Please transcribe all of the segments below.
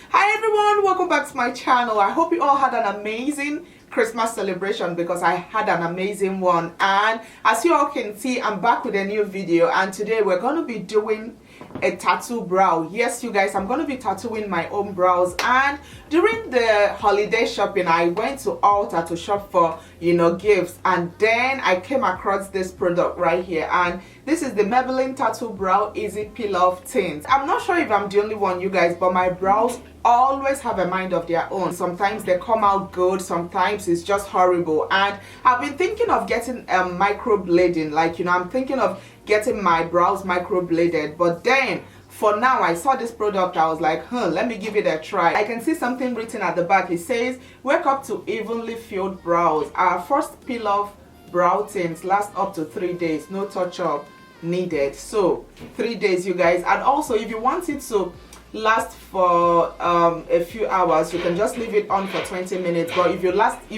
Hi everyone, welcome back to my channel. I hope you all had an amazing Christmas celebration because I had an amazing one. And as you all can see, I'm back with a new video, and today we're going to be doing a tattoo brow. Yes, you guys, I'm going to be tattooing my own brows. And during the holiday shopping, I went to Ulta to shop for gifts, and then I came across this product right here, and this is the Maybelline Tattoo Brow Easy Peel Off Tint. I'm not sure if I'm the only one, you guys, but my brows always have a mind of their own. Sometimes they come out good, sometimes it's just horrible. And I've been thinking of getting microblading, like I'm thinking of getting my brows microbladed, but then for now I saw this product, I was like, let me give it a try. I can see something written at the back. It says, wake up to evenly filled brows. Our first peel off brow tints last up to 3 days, no touch up needed. So 3 days, you guys. And also, if you want it to last for a few hours, you can just leave it on for 20 minutes. But if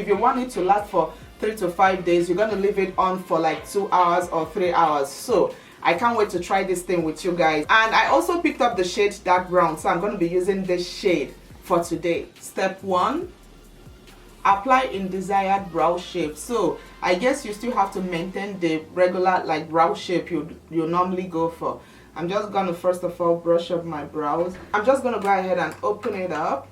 you want it to last for 3 to 5 days, you're going to leave it on for like 2 hours or 3 hours. So I can't wait to try this thing with you guys. And I also picked up the shade dark brown, so I'm going to be using this shade for today. Step 1, apply in desired brow shape. So I guess you still have to maintain the regular like brow shape you normally go for. I'm just going to first of all brush up my brows. I'm just going to go ahead and open it up.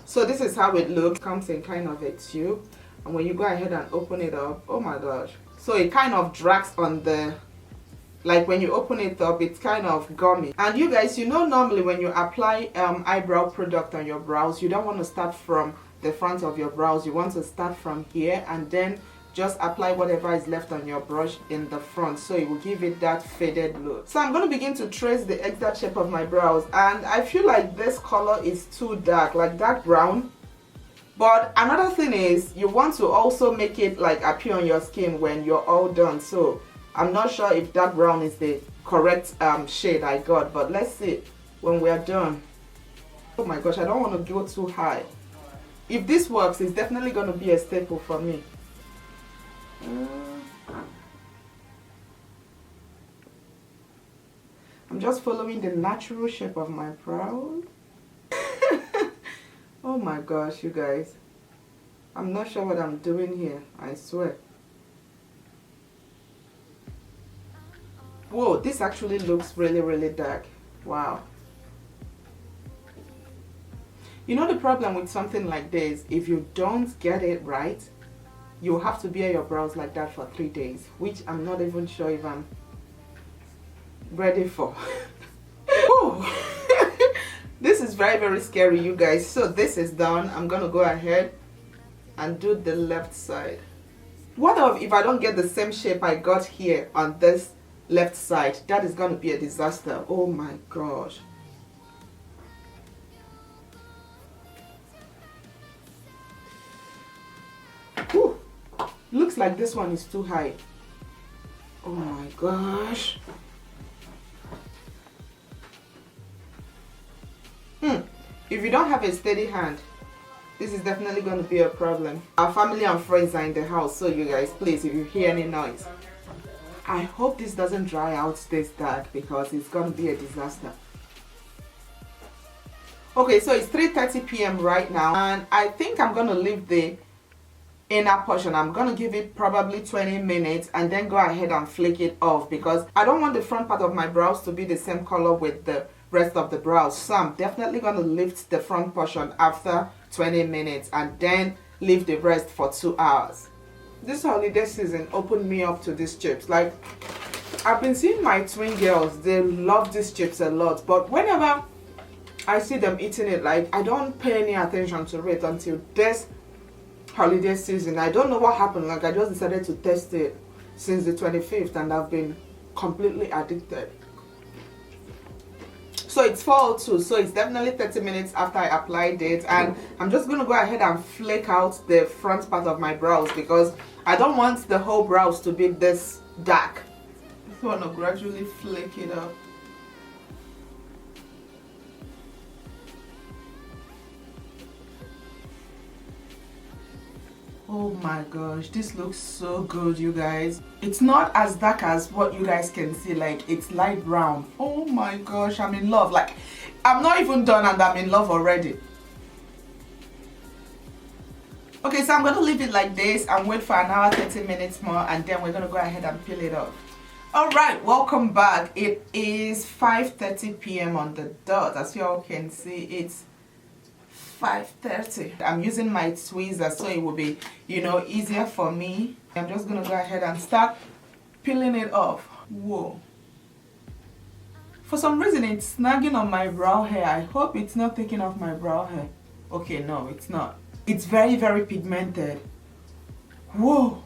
So this is how it looks. It comes in kind of a tube, and when you go ahead and open it up, oh my gosh, so it kind of drags on the, like when you open it up, it's kind of gummy. And you guys, normally when you apply eyebrow product on your brows, you don't want to start from the front of your brows. You want to start from here and then just apply whatever is left on your brush in the front, so it will give it that faded look. So I'm going to begin to trace the exact shape of my brows, and I feel like this color is too dark, like dark brown. But another thing is, you want to also make it like appear on your skin when you're all done. So I'm not sure if dark brown is the correct shade I got, but let's see when we're done. Oh my gosh, I don't want to go too high. If this works, it's definitely going to be a staple for me. I'm just following the natural shape of my brows. Oh my gosh, you guys, I'm not sure what I'm doing here, I swear. Whoa, this actually looks really dark. Wow. The problem with something like this, if you don't get it right, you have to bear your brows like that for 3 days, which I'm not even sure if I'm ready for. This is very scary, you guys. So this is done. I'm gonna go ahead and do the left side. What if I don't get the same shape I got here on this left side? That is gonna be a disaster. Oh my gosh. Whew. Looks like this one is too high. Oh my gosh. If you don't have a steady hand, this is definitely going to be a problem. Our family and friends are in the house, so you guys, please, if you hear any noise, I hope this doesn't dry out this dark, because it's going to be a disaster. Okay, so it's 3:30 p.m. right now, and I think I'm going to leave the inner portion. I'm going to give it probably 20 minutes and then go ahead and flick it off, because I don't want the front part of my brows to be the same color with the rest of the brows. So I'm definitely going to lift the front portion after 20 minutes and then leave the rest for 2 hours. This holiday season opened me up to these chips. Like, I've been seeing my twin girls, they love these chips a lot, but whenever I see them eating it, like, I don't pay any attention to it until this holiday season. I don't know what happened. Like, I just decided to test it since the 25th and I've been completely addicted. So it's 4:02, so it's definitely 30 minutes after I applied it, and I'm just going to go ahead and flake out the front part of my brows, because I don't want the whole brows to be this dark. I just want to gradually flake it up. Oh my gosh, this looks so good, you guys. It's not as dark as what you guys can see, like it's light brown. Oh my gosh, I'm in love. Like, I'm not even done and I'm in love already. Okay, so I'm going to leave it like this and wait for an hour, 30 minutes more, and then we're going to go ahead and peel it off. Alright, welcome back. It is 5:30 p.m. on the dot. As you all can see, it's 5:30. I'm using my tweezers so it will be, you know, easier for me. I'm just going to go ahead and start peeling it off. Whoa. For some reason, it's snagging on my brow hair. I hope it's not taking off my brow hair. Okay, no, it's not. It's very, very pigmented. Whoa.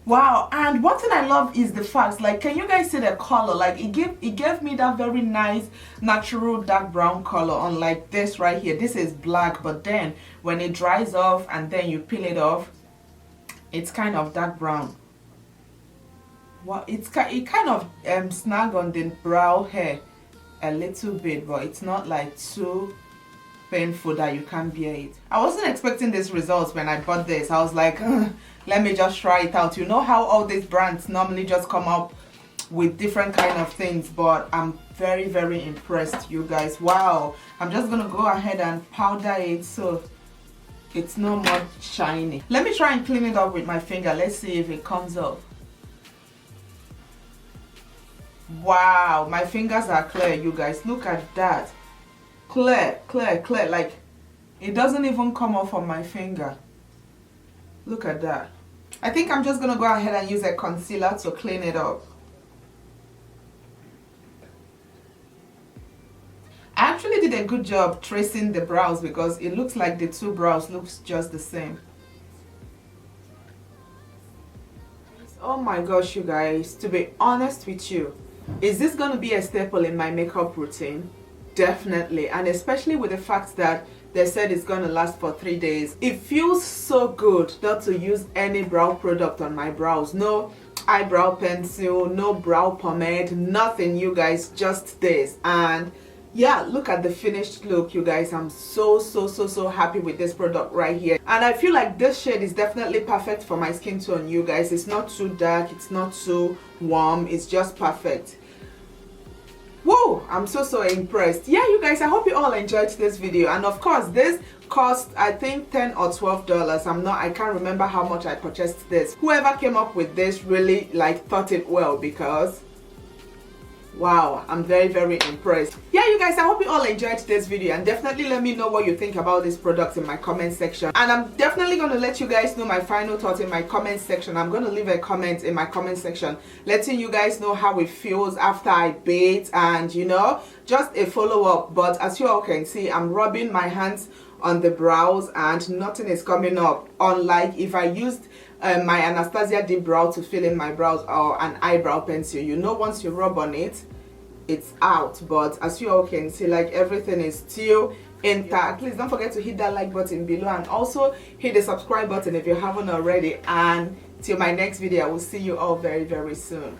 Wow, and one thing I love is the fact, like, can you guys see the color? Like, it gave me that very nice natural dark brown color, unlike this right here. This is black, but then when it dries off and then you peel it off, it's kind of dark brown. Well, it kind of snag on the brow hair a little bit, but it's not like too painful that you can't bear it. I wasn't expecting this result when I bought this. I was like, let me just try it out. You know how all these brands normally just come up with different kind of things, but I'm very, very impressed, you guys. Wow. I'm just gonna go ahead and powder it so it's not much shiny. Let me try and clean it up with my finger. Let's see if it comes up. Wow, my fingers are clear, you guys. Look at that. Clear, clear, clear. Like, it doesn't even come off on my finger. Look at that. I think I'm just gonna go ahead and use a concealer to clean it up. I actually did a good job tracing the brows because it looks like the two brows looks just the same. Oh my gosh, you guys, to be honest with you, is this going to be a staple in my makeup routine? Definitely, and especially with the fact that they said it's going to last for 3 days. It feels so good not to use any brow product on my brows. No eyebrow pencil, no brow pomade, nothing, you guys, just this. And yeah, look at the finished look, you guys. I'm so happy with this product right here, and I feel like this shade is definitely perfect for my skin tone, you guys. It's not too dark, it's not too warm, it's just perfect. Whoa, I'm so impressed. Yeah, you guys, I hope you all enjoyed this video, and of course this cost I think $10 or $12. I can't remember how much I purchased this. Whoever came up with this really like thought it well, because wow, I'm very impressed. Yeah, you guys, I hope you all enjoyed this video, and definitely let me know what you think about this product in my comment section. And I'm definitely going to let you guys know my final thoughts in my comment section. I'm going to leave a comment in my comment section letting you guys know how it feels after I bathe, and you know, just a follow-up. But as you all can see, I'm rubbing my hands on the brows and nothing is coming up, unlike if I used my Anastasia deep brow to fill in my brows or an eyebrow pencil. You know, once you rub on it, it's out. But as you all can see, like, everything is still intact. Please don't forget to hit that like button below, and also hit the subscribe button if you haven't already. And till my next video, I will see you all very soon.